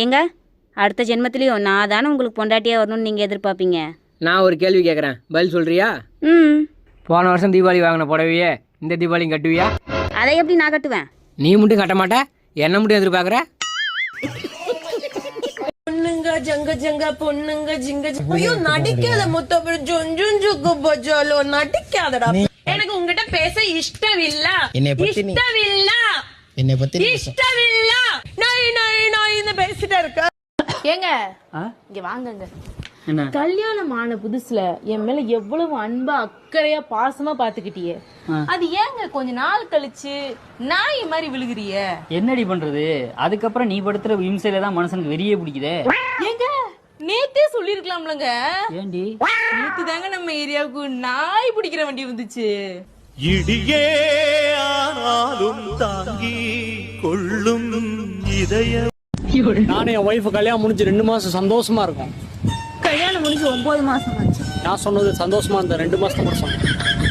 ஏங்க அடுத்த ஜென்மத்திலையும் நான் தானே உங்களுக்கு பொண்டாட்டியாக வரணும்னு நீங்கள் எதிர்பார்ப்பீங்க. நான் ஒரு கேள்வி கேட்குறேன், பதில் சொல்றியா? ம். போன வருஷம் தீபாவளி வாங்கின புடவையே இந்த தீபாவளியும் கட்டுவியா? அதை எப்படி நான் கட்டுவேன்? நீ மட்டும் கட்ட மாட்ட, என்ன மட்டும் எதிர்பார்க்குற? பொண்ணுங்க ஜங்க ஜங்க பொண்ணுங்க ஜிங்க ஐயோ நடிக்காத முத்த ஜொஞ்சுக்கு பஜாலோ நடிக்காதடா. எனக்கு உங்ககிட்ட பேச இஷ்டம் இல்ல. இஷ்டம் இல்ல. என்னை பத்தி இஷ்டம் இல்ல. நான் இந்த பேசிட்டே இருக்க. ஏங்க இங்க வாங்குங்க. கல்யாணம் ஆன புதுசுல என் மேல எவ்வளவு அன்பா அக்கறையா பாசமா பாத்துக்கிட்டியே, அது ஏங்க கொஞ்ச நாள் கழிச்சு நாய் மாதிரி விழுகுறிய? என்னடி பண்றது, அதுக்கப்புறம் நீ படுத்துற இம்சையில தான் மனுஷனுக்கு வெறியே பிடிக்குதே. ஏங்க நேத்தே சொல்லிருக்கலாம்லங்க. ஏண்டி? நேத்து தாங்க நம்ம ஏரியாவுக்கு நாய் பிடிக்கிற வண்டி வந்துச்சு. இடியே ஆனாலும் தாங்கி கொள்ளும் இதயம். நானும் என் ஒய்ஃபு கல்யாணம் முடிஞ்சு 2 மாசம் சந்தோஷமா இருக்கும். கல்யாணம் முடிஞ்சு 9 மாசம் ஆச்சு. நான் சொன்னது சந்தோஷமா இருந்த 2 மாசம் மட்டும் சொன்னேன்.